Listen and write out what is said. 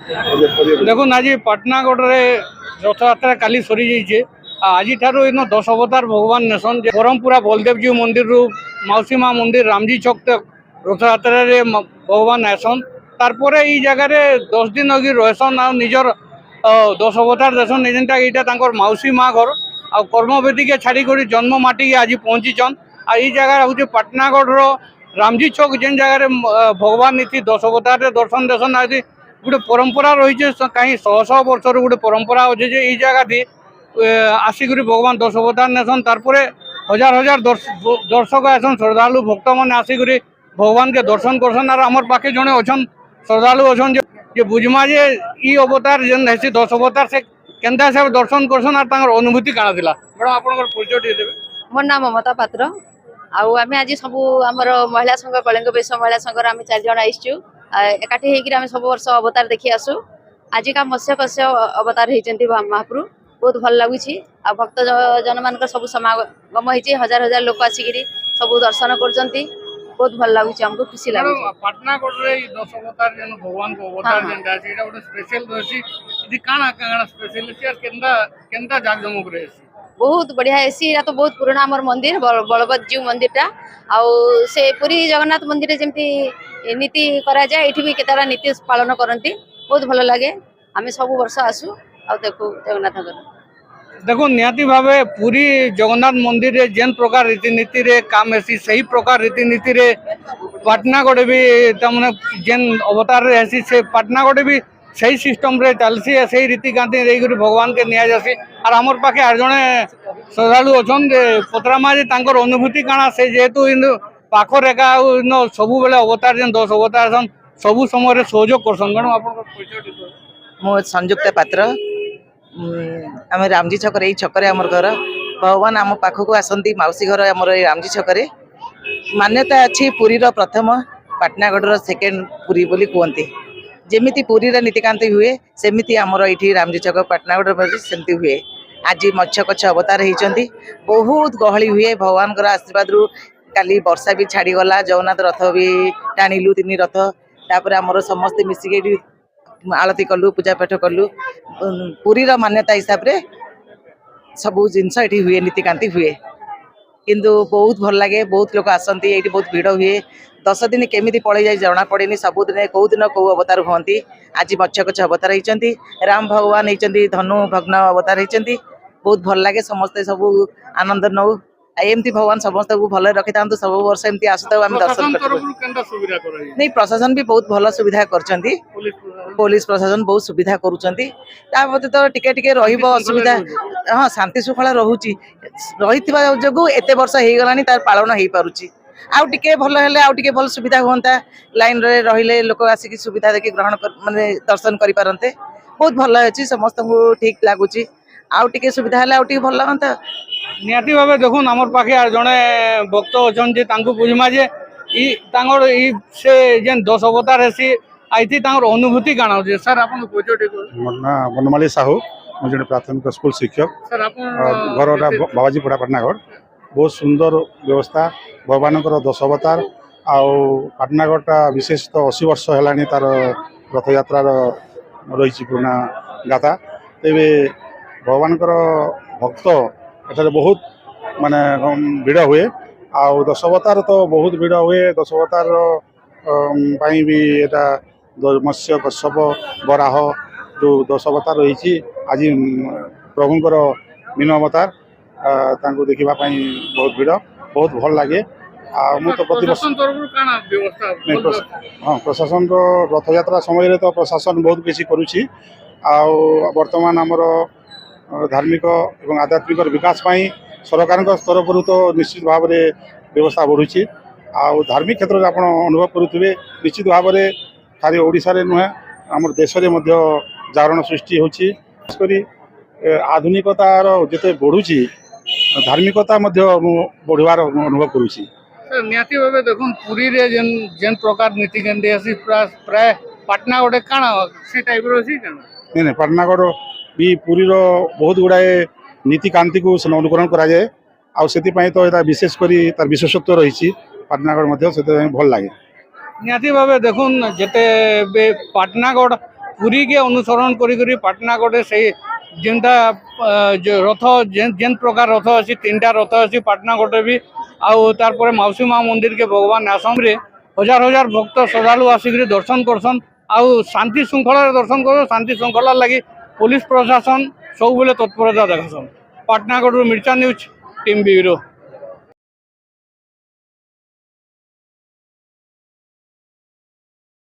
দেখুন আজ পাটনাগড়ে রথযাত্রা কালি সরি যাইছে আজি ঠারু ইন 10 অবতার ভগবান নেসন যে বরমপুরা বলদেবজী মন্দির মাউসী মা মন্দির রামজি চক তক রথযাত্রারে ভগবান আসন তারপরে এই জায়গায় 10 দিন অগি রহসন আর নিজর 10 অবতার দেশন যেটা এইটা তাঁর মাউসী মা ঘর আর কর্মবেদীকে ছাড়ি করে জন্ম মাটিকে আজি পৌঁছিছন আর এই জায়গা হচ্ছে পাটনাগড়র রামজি চক যে জায়গায় ভগবান নীতি 10 অবতারে দর্শন দেশন আজি গোটে পরম্পরা রয়েছে কাহি শহ শহ বর্ষর গোটে পরম্পরা আছে যে এই জায়গাটি আসিকি ভগবান 10 অবতার নেসন তারপরে হাজার হাজার দর্শক আসন শ্রদ্ধালু ভক্ত মানে আসিকি ভগবানকে দর্শন করছেন আর আমার পাখে জনে অছন শ্রদ্ধালু অছন যে বুঝমা যে ই অবতার যেন হেসি 10 অবতার সে কেন্তা হিসাবে দর্শন করছেন আর তাঁর অনুভূতি কাଣା লা ম্যাডাম আপনার পরিচয় দিয়ে দেবে। मोर नाम ममता पात्र आम आज सब आमर महिला संघ कलिंग बेश महिला संघर आम 4 जन आईचु एकाठी होकर आम सब वर्ष अवतार देखी आसु आज का मत्स्य कश्य अवतार होती महाप्रभु बहुत भल लगुच आ भक्त जन मान सब समागम होती हजार हजार लोक आसिक सब दर्शन कर बहुत भल लगुच आमको खुशी लगे। पाटनागढ़ 10 अवतार जेन भगवान को अवतार जेनटा अछि एटा गोटे स्पेशल रहसी इदि काना काना स्पेशल अछि और केनता जागजमक रहसी बहुत बढ़िया एसी तो बहुत पुराना आमर मंदिर बलभद्र जीव मंदिर टा आउ से पुरी जगन्नाथ मंदिर जमती नीति करा जाए एठी भी केतरा नीति पालन करती बहुत भल लगे आम सब वर्ष आसु आ देखु जगन्नाथ देखो निहाती भावे पूरी जगन्नाथ मंदिर रे जेन प्रकार रीतिनीति रे काम हेसी सही प्रकार रीतिनीति रे पाटनागढ़ भी तमने जेन अवतार रे हेसी से पाटनागढ़ भी सही सिस्टम रे चलसी सही रीतिकांति रेगुरी भगवान के निया जासी और हमर पाखे आर जने श्रद्धालु अछन जे पतरामा जे तांकर अनुभूति काना से जेतु इन पाखर एका इन सबु बेले अवतार जेन 10 अवतार सन सबु समय रे सहयोग करसन गण आपन परिचय दितो। मो संयुक्त पात्र आम रामजी छक छकरे आमर घर भगवान आम पाखक आसती मौसी घर आमर रामजी छकरे मान्यता अच्छी पुरीर प्रथम पाटनागढ़ सेकेंड पुरी बोली कहते जेमिति पुरी नीतिकांति हुए सेमिति आमर ये रामजी छक पाटनागढ़ सेमती हुए आज मत्स्य कच्छ अवतार होती बहुत गहली हुए भगवान आशीर्वाद रु काली वर्षा भी छाड़गला जगन्नाथ रथ भी टाणिलु 3 रथ तापर आमर समस्ते मिसिक आलती कलु पूजा पाठ कलु पुरीर मान्यता हिसाब रे सब जिनस ये हुए नीतिकांति हुए किंतु बहुत भल लगे बहुत लोग आसती ये बहुत भिड़ हुए 10 दिन केमी पड़े जाए जना पड़े सबुदिन कौ दिन कौ अवतार हमें आज मत्स्य कच्छ अवतार होती राम भगवान होती धनु भग्न अवतार होती बहुत भल लगे समस्ते सब आनंद नौ एमती भगवान समस्त को भल रखी था सब वर्ष एमती आसता दर्शन नहीं प्रशासन भी बहुत भल सुविधा कर पुलिस प्रशासन बहुत सुविधा करुँच तो टिके टिके असुविधा हाँ शांति श्रृंखला रोचे रही जो एत वर्ष हो गला तार पालन हो पारुची आउ टिके भल हेले आउ टिके भल सुविधा हुंता लाइन रे रहिले लोक आसिक सुविधा देखि ग्रहण माने दर्शन करि पारंते बहुत भल अछि समस्त को ठीक लागुची आउ टिके सुविधा हेले आउ टिके भल लागंता निहाती भावे देखुन हमर पाखे आर जने भक्त अछन जे तांको बुझमा जे ई तांगर ई से जेन 10 अवतार हेसी आइती तांगर अनुभूति काना जे सर आपन कोचो टिको मन्ना बनमाली साहू मु जने प्राथमिक स्कूल शिक्षक सर आपन घरटा बाबाजी पड़ा पाटनागढ़ बहुत सुंदर व्यवस्था भगवान 10 अवतार आउ पाटनागढ़टा विशेष तो 80 वर्ष है तार रथ यात्रा रही पुराना गाथा तेरे भगवान भक्त एठारे बहुत माने भिड़ हुए आउ 10 अवतार तो बहुत भिड़ हुए 10 अवतार भी एटा मत्स्य कश्यप बराह जो 10 अवतार रही आज प्रभुंर मीन अवतार तांको देखिबा पई बहुत भिड़ बहुत भल लगे तो हाँ प्रशासन रथ यात्रा समय तो प्रशासन बहुत किसी करुच्ची वर्तमान आमर धार्मिक और आध्यात्मिक विकास पाई सरकार स्तर पर तो निश्चित भाव में व्यवस्था बढ़ुची धार्मिक क्षेत्र में आप अनुभव करुवे निश्चित भाव में खाली ओडिशा रे नुहे आम देश में जागरण सृष्टि होची आधुनिकतार जिते बढ़ुची धार्मिकता बढ़वार अनुभव करुची निहाती भावे देखुन पुरी रे जेन प्रकार नीतिकांति आसी प्राय पाटनागढ़ काना से टाइप रो सी काना नहीं पाटनागढ़ भी पुरी रो बहुत गुड़ाए नीतिकांति को अनुकरण करा जाए आ सेति पई तो एटा विशेष करी तार विशेषत्व रही पाटनागढ़ मध्य से भल लगे निहाती भावे देखुन जेते पाटनागढ़ पुरी के अनुसरण करी पाटनागढ़ से जेनता रथ जेन प्रकार रथ अच्छी 3टा रथ अच्छी पाटनागढ़ भी आउ तार पर मौसी माँ मंदिर के भगवान आश्रम रे हजार हजार भक्त श्रद्धालु आसिक दर्शन करसन आउ शांति श्रृंखला दर्शन कर शांति श्रृंखला लगी पुलिस प्रशासन सब बेले तत्परता देखासन। पाटनागढ़ मिर्चा न्यूज टीम ब्यूरो।